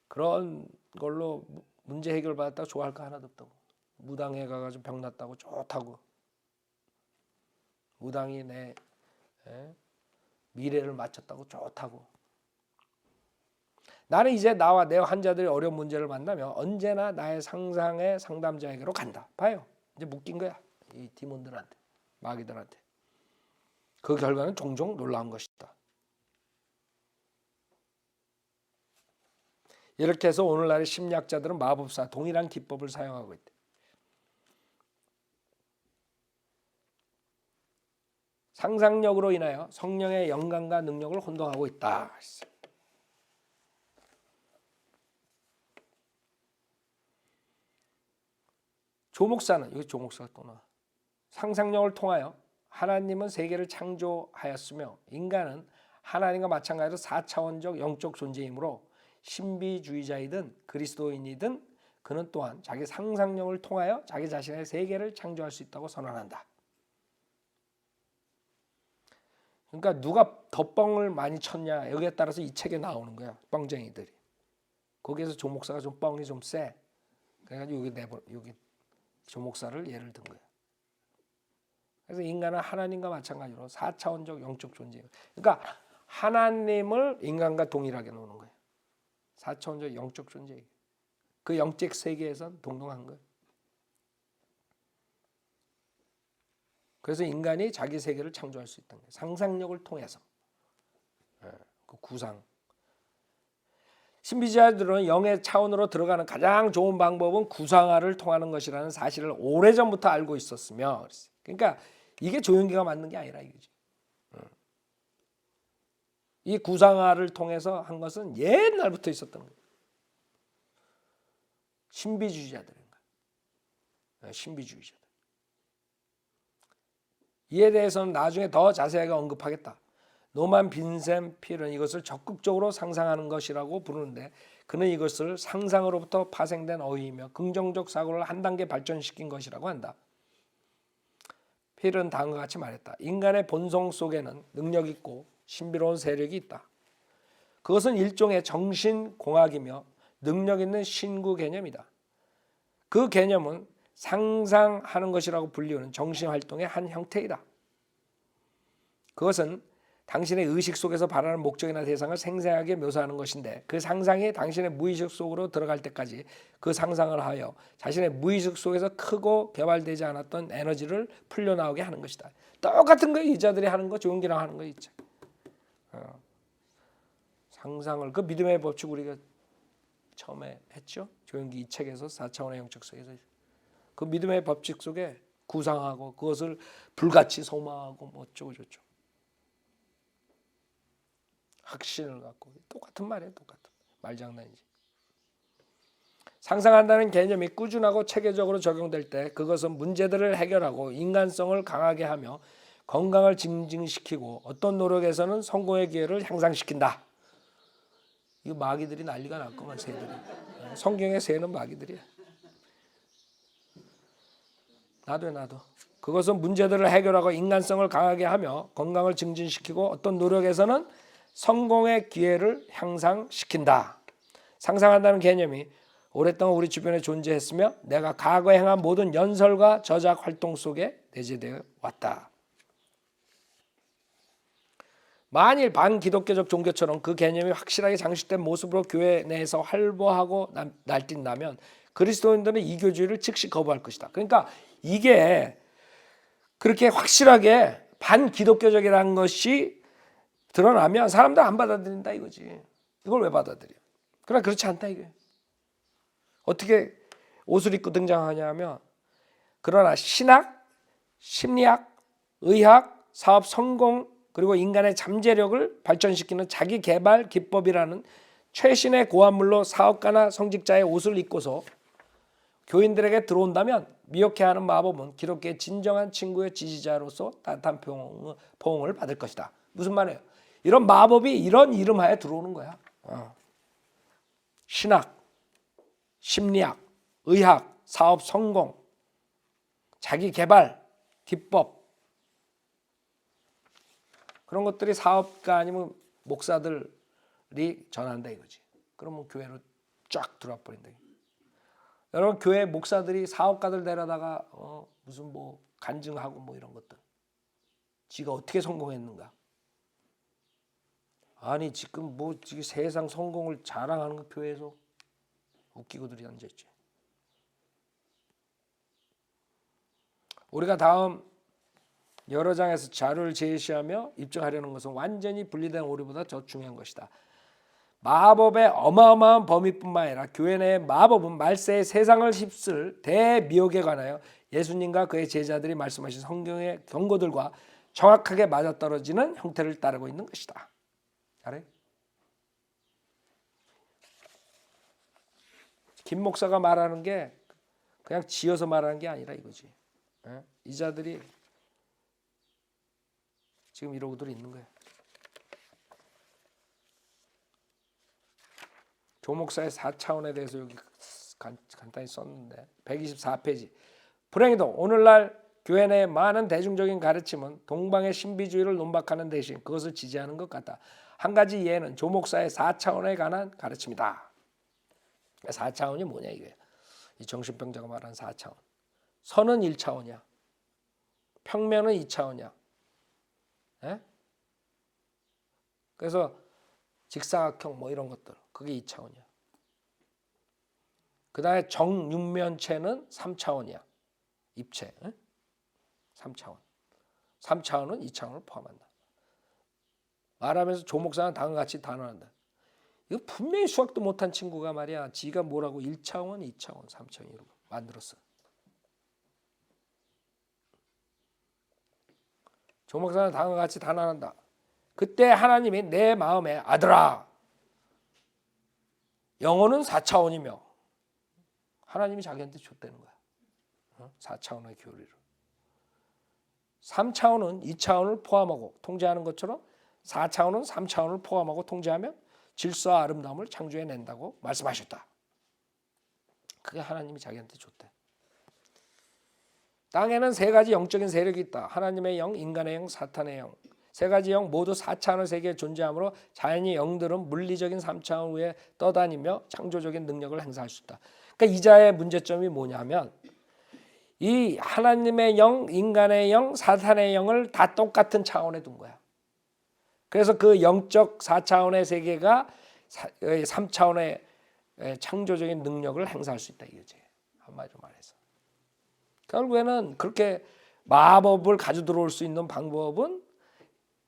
그런 걸로 문제 해결 받았다고 좋아할 거 하나도 없다고. 무당에 가가지고 병 났다고 좋다고. 무당이 내 미래를 맞췄다고 좋다고. 나는 이제 나와 내 환자들이 어려운 문제를 만나면 언제나 나의 상상의 상담자에게로 간다. 봐요. 이제 묶인 거야. 이 디몬들한테, 마귀들한테. 그 결과는 종종 놀라운 것이다. 이렇게 해서 오늘날의 심리학자들은 마법사 동일한 기법을 사용하고 있대. 상상력으로 인하여 성령의 영감과 능력을 혼동하고 있다. 조목사는 여기 조목사가 또 나와. 상상력을 통하여 하나님은 세계를 창조하였으며 인간은 하나님과 마찬가지로 4차원적 영적 존재이므로 신비주의자이든 그리스도인이든 그는 또한 자기 상상력을 통하여 자기 자신의 세계를 창조할 수 있다고 선언한다. 그러니까 누가 더 뻥을 많이 쳤냐 여기에 따라서 이 책에 나오는 거야. 뻥쟁이들이. 거기에서 조목사가 좀 뻥이 좀 세. 그래가지고 여기 조목사를 예를 든 거야. 그래서 인간은 하나님과 마찬가지로 4차원적 영적 존재예요. 그러니까 하나님을 인간과 동일하게 놓는 거예요. 4차원적 영적 존재예요. 그 영적 세계에선 동등한 거예요. 그래서 인간이 자기 세계를 창조할 수 있다는 거예요. 상상력을 통해서. 그 구상. 신비주의자들은 영의 차원으로 들어가는 가장 좋은 방법은 구상화를 통하는 것이라는 사실을 오래전부터 알고 있었으며 그러니까 이게 조용기가 맞는 게 아니라 이거지. 이 구상화를 통해서 한 것은 옛날부터 있었던 거예요. 신비주의자들인 거예요. 신비주의자들. 이에 대해서는 나중에 더 자세하게 언급하겠다. 노만 빈센 필은 이것을 적극적으로 상상하는 것이라고 부르는데 그는 이것을 상상으로부터 파생된 어휘이며 긍정적 사고를 한 단계 발전시킨 것이라고 한다. 필은 다음과 같이 말했다. 인간의 본성 속에는 능력 있고 신비로운 세력이 있다. 그것은 일종의 정신공학이며 능력 있는 신구 개념이다. 그 개념은 상상하는 것이라고 불리우는 정신활동의 한 형태이다. 그것은 당신의 의식 속에서 바라는 목적이나 대상을 생생하게 묘사하는 것인데 그 상상이 당신의 무의식 속으로 들어갈 때까지 그 상상을 하여 자신의 무의식 속에서 크고 개발되지 않았던 에너지를 풀려나오게 하는 것이다. 똑같은 거 이자들이 하는 거 조용기랑 하는 거 있죠. 상상을 그 믿음의 법칙 우리가 처음에 했죠. 조용기 이 책에서 4차원의 영적 세계에서 그 믿음의 법칙 속에 구상하고 그것을 불같이 소망하고 뭐 어쩌고 저쩌고 확신을 갖고 똑같은 말이에요. 똑같은 말장난이지. 상상한다는 개념이 꾸준하고 체계적으로 적용될 때 그것은 문제들을 해결하고 인간성을 강하게 하며 건강을 증진시키고 어떤 노력에서는 성공의 기회를 향상시킨다. 이거 마귀들이 난리가 났구만 새들이. 성경의 새는 마귀들이야. 나도. 그것은 문제들을 해결하고 인간성을 강하게 하며 건강을 증진시키고 어떤 노력에서는 성공의 기회를 향상시킨다. 상상한다는 개념이 오랫동안 우리 주변에 존재했으며 내가 과거에 행한 모든 연설과 저작 활동 속에 내재되어 왔다. 만일 반기독교적 종교처럼 그 개념이 확실하게 장식된 모습으로 교회 내에서 활보하고 날뛴다면 그리스도인들은 이교주의를 즉시 거부할 것이다. 그러니까 이게 그렇게 확실하게 반기독교적이라는 것이 드러나면 사람들 안 받아들인다 이거지. 이걸 왜 받아들여? 그러나 그렇지 않다 이게. 어떻게 옷을 입고 등장하냐면 그러나 신학, 심리학, 의학, 사업 성공 그리고 인간의 잠재력을 발전시키는 자기 개발 기법이라는 최신의 고안물로 사업가나 성직자의 옷을 입고서 교인들에게 들어온다면 미혹해하는 마법은 기독교의 진정한 친구의 지지자로서 따뜻한 포옹을 받을 것이다. 무슨 말이에요? 이런 마법이 이런 이름하에 들어오는 거야. 신학, 심리학, 의학, 사업 성공, 자기 개발, 기법 그런 것들이 사업가 아니면 목사들이 전한다 이거지. 그러면 교회로 쫙 들어와 버린다. 여러분 교회 목사들이 사업가들 데려다가 무슨 뭐 간증하고 뭐 이런 것들 지가 어떻게 성공했는가. 아니 지금 뭐 지금 세상 성공을 자랑하는 거 교회에서 웃기고들이 앉아있지. 우리가 다음 여러 장에서 자료를 제시하며 입증하려는 것은 완전히 분리된 오류보다 더 중요한 것이다. 마법의 어마어마한 범위뿐만 아니라 교회 내의 마법은 말세의 세상을 휩쓸 대미혹에 관하여 예수님과 그의 제자들이 말씀하신 성경의 경고들과 정확하게 맞아떨어지는 형태를 따르고 있는 것이다. 알아요? 김 목사가 말하는 게 그냥 지어서 말하는 게 아니라 이거지. 이 자들이 지금 이러고들 있는 거야. 조 목사의 4차원에 대해서 여기 간단히 썼는데 124페이지. 불행히도 오늘날 교회 내 많은 대중적인 가르침은 동방의 신비주의를 논박하는 대신 그것을 지지하는 것 같다. 한 가지 예는 조 목사의 4차원에 관한 가르침이다. 4차원이 뭐냐 이게. 이 정신병자가 말하는 4차원. 선은 1차원이야. 평면은 2차원이야. 에? 그래서 직사각형 뭐 이런 것들 그게 2차원이야. 그 다음에 정육면체는 3차원이야. 입체. 에? 3차원. 3차원은 2차원을 포함한다. 말하면서 조 목사는 다음과 같이 단언한다. 이거 분명히 수학도 못한 친구가 말이야. 지가 뭐라고 1차원, 2차원, 3차원 이러고 만들었어. 조 목사는 다음과 같이 단언한다. 그때 하나님이 내 마음에 아들아, 영혼은 4차원이며 하나님이 자기한테 줬다는 거야. 4차원의 교리를. 3차원은 2차원을 포함하고 통제하는 것처럼 4차원은 3차원을 포함하고 통제하며 질서와 아름다움을 창조해낸다고 말씀하셨다. 그게 하나님이 자기한테 줬대. 땅에는 세 가지 영적인 세력이 있다. 하나님의 영, 인간의 영, 사탄의 영. 세 가지 영 모두 4차원의 세계에 존재하므로 자연의 영들은 물리적인 3차원 위에 떠다니며 창조적인 능력을 행사할 수 있다. 그러니까 이자의 문제점이 뭐냐면 이 하나님의 영, 인간의 영, 사탄의 영을 다 똑같은 차원에 둔 거야. 그래서 그 영적 4차원의 세계가 3차원의 창조적인 능력을 행사할 수 있다 이거지. 한마디로 말해서. 결국에는 그렇게 마법을 가져 들어올 수 있는 방법은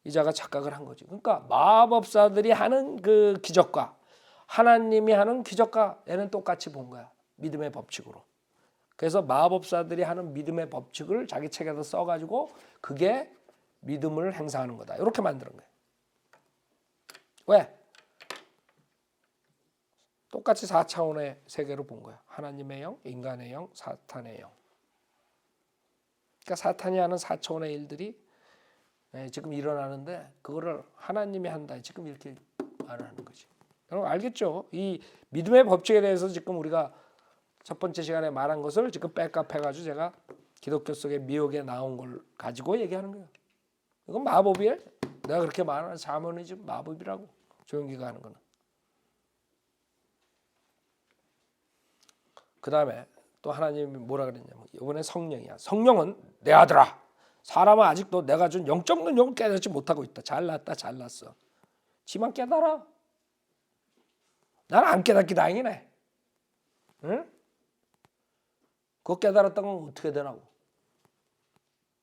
이자가 착각을 한 거지. 그러니까 마법사들이 하는 그 기적과 하나님이 하는 기적과 얘는 똑같이 본 거야. 믿음의 법칙으로. 그래서 마법사들이 하는 믿음의 법칙을 자기 책에서 써가지고 그게 믿음을 행사하는 거다. 이렇게 만드는 거예요. 왜? 똑같이 4차원의 세계로 본 거야. 하나님의 영, 인간의 영, 사탄의 영. 그러니까 사탄이 하는 4차원의 일들이 지금 일어나는데 그거를 하나님이 한다. 지금 이렇게 말하는 거지. 여러분 알겠죠? 이 믿음의 법칙에 대해서 지금 우리가 첫 번째 시간에 말한 것을 지금 백업해가지고 제가 기독교 속의 미혹에 나온 걸 가지고 얘기하는 거예요. 이건 마법이에요. 내가 그렇게 말하는 자문이지 마법이라고 조용기가 하는 거는. 그 다음에 또 하나님이 뭐라 그랬냐면 이번에 성령이야. 성령은 내 아들아. 사람은 아직도 내가 준 영적 능력을 깨닫지 못하고 있다. 잘났다 잘났어. 지만 깨달아. 나는 안 깨닫기 다행이네. 응? 그거 깨달았던 건 어떻게 되라고.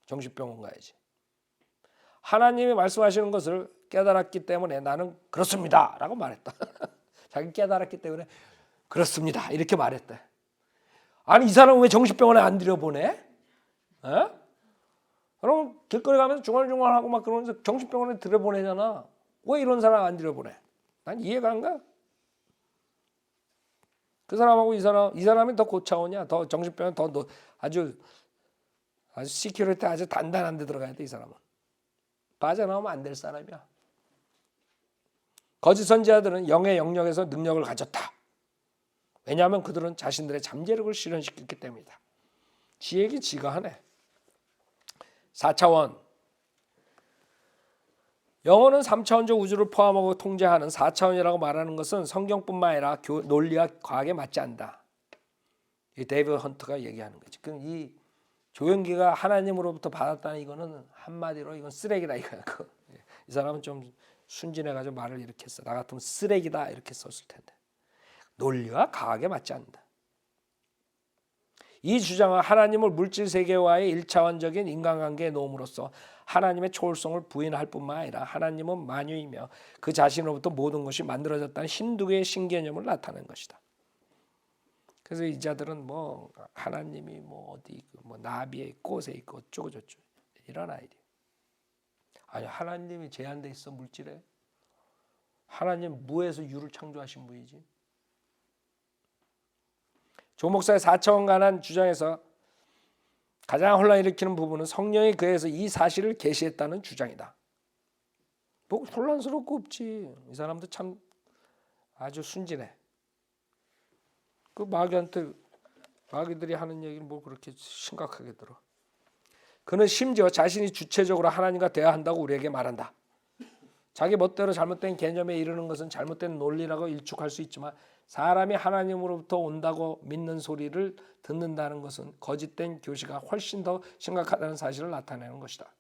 정신병원 가야지. 하나님이 말씀하시는 것을 깨달았기 때문에 나는 그렇습니다 라고 말했다. 자기 깨달았기 때문에 그렇습니다 이렇게 말했대. 아니 이 사람은 왜 정신병원에 안 들여보내? 그럼 길거리 가면서 중얼중얼하고 막 그러면서 정신병원에 들여보내잖아. 왜 이런 사람 안 들여보내? 난 이해가 안 가. 그 사람하고 이 사람이 더 고차원이야. 더 정신병원 더 아주 시큐리티 아주 단단한 데 들어가야 돼. 이 사람은 빠져나오면 안 될 사람이야. 거짓 선지자들은 영의 영역에서 능력을 가졌다. 왜냐하면 그들은 자신들의 잠재력을 실현시켰기 때문이다. 지 얘기 지가 하네. 4차원. 영혼은 3차원적 우주를 포함하고 통제하는 4차원이라고 말하는 것은 성경뿐만 아니라 논리와 과학에 맞지 않는다. 이 데이비드 헌트가 얘기하는 거지. 그럼 이 조용기가 하나님으로부터 받았다는 이거는 한마디로 이건 쓰레기다 이거야. 이 사람은 좀 순진해가지고 말을 이렇게 했어. 나 같으면 쓰레기다 이렇게 썼을 텐데. 논리와 과학에 맞지 않는다. 이 주장은 하나님을 물질 세계와의 1차원적인 인간관계에 놓음으로써 하나님의 초월성을 부인할 뿐만 아니라 하나님은 만유이며 그 자신으로부터 모든 것이 만들어졌다는 힌두교의 신개념을 나타낸 것이다. 그래서 이 자들은 뭐 하나님이 뭐 어디 있고 뭐 나비의 꽃에 있고 어쩌고 저쩌고 이런 아이디어. 아니 하나님이 제한돼 있어 물질에. 하나님 무에서 유를 창조하신 분이지. 조 목사의 4차원 관한 주장에서 가장 혼란을 일으키는 부분은 성령이 그에서 이 사실을 계시했다는 주장이다. 뭐 혼란스러울 거 없지. 이 사람도 참 아주 순진해. 그 마귀들이 하는 얘기는 뭐 그렇게 심각하게 들어. 그는 심지어 자신이 주체적으로 하나님과 대화한다고 우리에게 말한다. 자기 멋대로 잘못된 개념에 이르는 것은 잘못된 논리라고 일축할 수 있지만 사람이 하나님으로부터 온다고 믿는 소리를 듣는다는 것은 거짓된 교시가 훨씬 더 심각하다는 사실을 나타내는 것이다.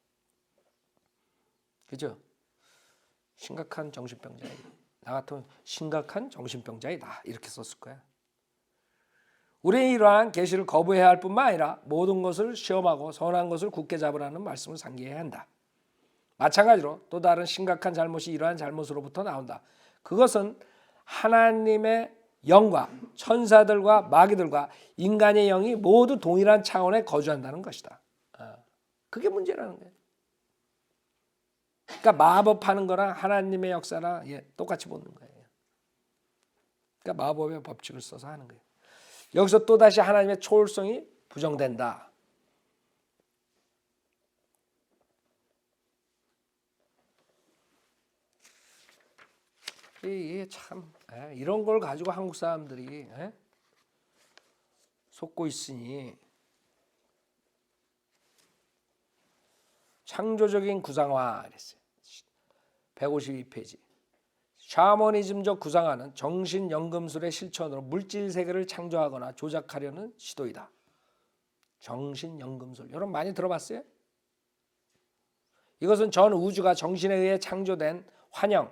그죠? 심각한 정신병자이다. 나 같으면 심각한 정신병자이다. 이렇게 썼을 거야. 우리는 이러한 계시를 거부해야 할 뿐만 아니라 모든 것을 시험하고 선한 것을 굳게 잡으라는 말씀을 상기해야 한다. 마찬가지로 또 다른 심각한 잘못이 이러한 잘못으로부터 나온다. 그것은 하나님의 영과 천사들과 마귀들과 인간의 영이 모두 동일한 차원에 거주한다는 것이다. 그게 문제라는 거예요. 그러니까 마법하는 거랑 하나님의 역사랑 똑같이 보는 거예요. 그러니까 마법의 법칙을 써서 하는 거예요. 여기서 또다시 하나님의 초월성이 부정된다. 이게 참 이런 걸 가지고 한국 사람들이 속고 있으니 창조적인 구상화 그랬어요. 152페이지. 샤머니즘적 구상화는 정신연금술의 실천으로 물질 세계를 창조하거나 조작하려는 시도이다. 정신연금술. 여러분 많이 들어봤어요? 이것은 전 우주가 정신에 의해 창조된 환영,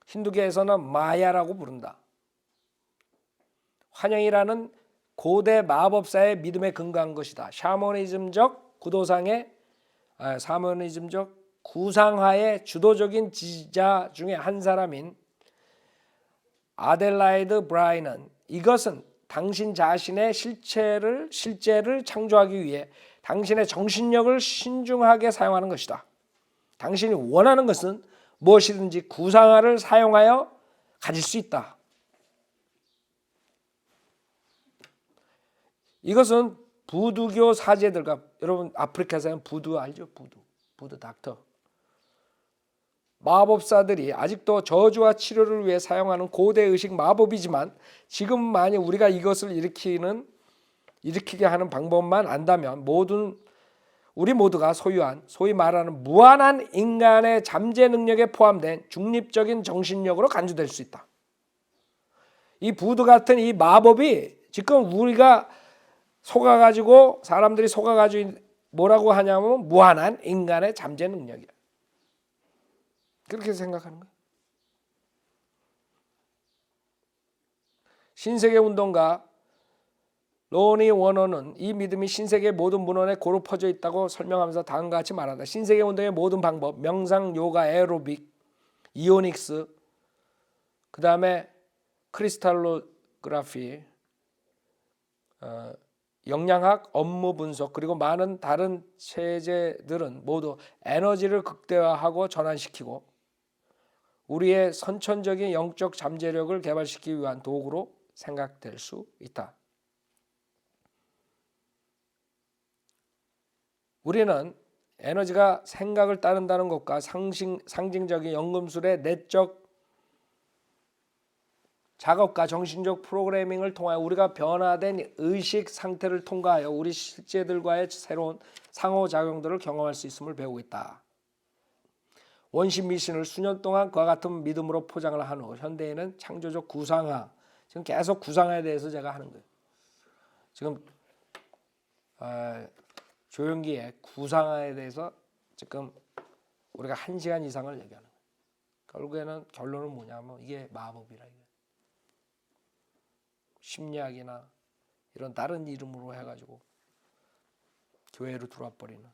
힌두교에서는 마야라고 부른다. 환영이라는 고대 마법사의 믿음에 근거한 것이다. 샤머니즘적 구상화의 주도적인 지지자 중에 한 사람인 아델라이드 브라이는 이것은 당신 자신의 실제를 창조하기 위해 당신의 정신력을 신중하게 사용하는 것이다. 당신이 원하는 것은 무엇이든지 구상화를 사용하여 가질 수 있다. 이것은 부두교 사제들과 여러분 아프리카에서는 부두 알죠? 부두 닥터. 마법사들이 아직도 저주와 치료를 위해 사용하는 고대 의식 마법이지만 지금 만약 우리가 이것을 일으키게 하는 방법만 안다면 우리 모두가 소유한 소위 말하는 무한한 인간의 잠재 능력에 포함된 중립적인 정신력으로 간주될 수 있다. 이 부두 같은 이 마법이 지금 우리가 사람들이 속아가지고 뭐라고 하냐면 무한한 인간의 잠재 능력이야. 그렇게 생각하는 거예요. 신세계 운동가 로니 워너는 이 믿음이 신세계 모든 문헌에 고루 퍼져 있다고 설명하면서 다음과 같이 말한다. 신세계 운동의 모든 방법, 명상, 요가, 에어로빅, 이오닉스, 그 다음에 크리스탈로그라피, 영양학, 업무 분석, 그리고 많은 다른 체제들은 모두 에너지를 극대화하고 전환시키고 우리의 선천적인 영적 잠재력을 개발시키기 위한 도구로 생각될 수 있다. 우리는 에너지가 생각을 따른다는 것과 상징적인 연금술의 내적 작업과 정신적 프로그래밍을 통하여 우리가 변화된 의식 상태를 통과하여 우리 실제들과의 새로운 상호작용들을 경험할 수 있음을 배우고 있다. 원시 미신을 수년 동안 그와 같은 믿음으로 포장을 한 후 현대에는 창조적 구상화, 지금 계속 구상화에 대해서 제가 하는 거예요. 지금 조용기의 구상화에 대해서 지금 우리가 1시간 이상을 얘기하는 거예요. 결론은 뭐냐면 이게 마법이라 이거예요. 심리학이나 이런 다른 이름으로 해가지고 교회로 들어와 버리는.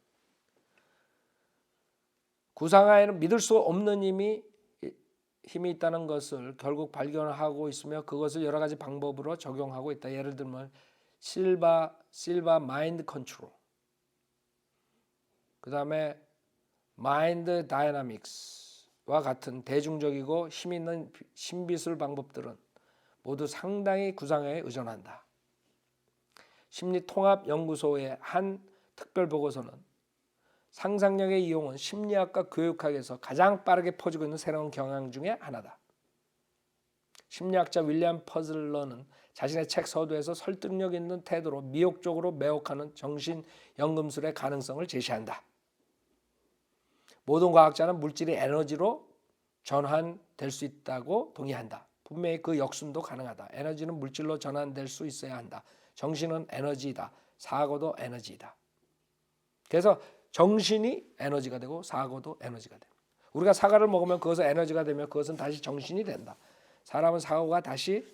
구상화에는 믿을 수 없는 힘이 있다는 것을 결국 발견하고 있으며 그것을 여러 가지 방법으로 적용하고 있다. 예를 들면 실바 마인드 컨트롤, 그 다음에 마인드 다이나믹스와 같은 대중적이고 힘 있는 신비술 방법들은 모두 상당히 구상화에 의존한다. 심리통합연구소의 한 특별 보고서는 상상력의 이용은 심리학과 교육학에서 가장 빠르게 퍼지고 있는 새로운 경향 중에 하나다. 심리학자 윌리엄 퍼즐러는 자신의 책 서두에서 설득력 있는 태도로 미혹적으로 매혹하는 정신연금술의 가능성을 제시한다. 모든 과학자는 물질이 에너지로 전환될 수 있다고 동의한다. 분명히 그 역순도 가능하다. 에너지는 물질로 전환될 수 있어야 한다. 정신은 에너지이다. 사고도 에너지이다. 그래서 정신이 에너지가 되고 사고도 에너지가 됩니다. 우리가 사과를 먹으면 그것은 에너지가 되면 그것은 다시 정신이 된다. 사람은 사고가 다시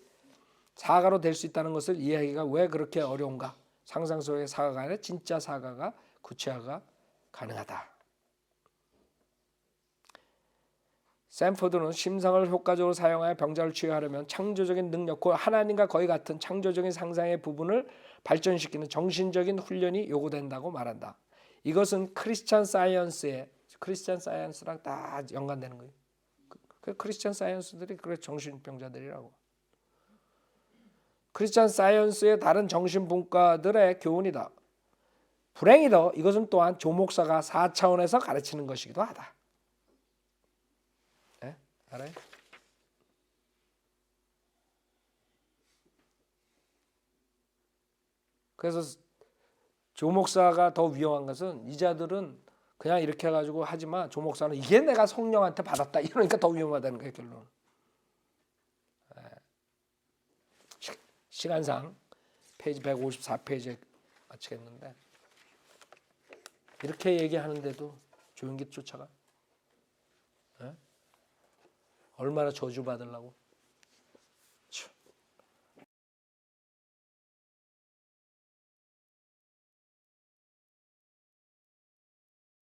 사과로 될 수 있다는 것을 이해하기가 왜 그렇게 어려운가? 상상 속의 사과가 아니라 진짜 사과가 구체화가 가능하다. 샌포드는 심상을 효과적으로 사용하여 병자를 치유하려면 창조적인 능력, 곧 하나님과 거의 같은 창조적인 상상의 부분을 발전시키는 정신적인 훈련이 요구된다고 말한다. 이것은 크리스찬 사이언스의 크리스찬 사이언스랑 다 연관되는 거예요. 그 크리스찬 사이언스들이 그래 정신병자들이라고. 크리스찬 사이언스의 다른 정신분과들의 교훈이다. 불행히도 이것은 또한 조 목사가 4차원에서 가르치는 것이기도 하다. 네? 알아요? 그래서 조 목사가 더 위험한 것은 이 자들은 그냥 이렇게 해가지고 하지만 조 목사는 이게 내가 성령한테 받았다 이러니까 더 위험하다는 거예요 결론. 시간상 페이지 154페이지에 마치겠는데 이렇게 얘기하는데도 조용기 쫓아가? 얼마나 저주받으려고?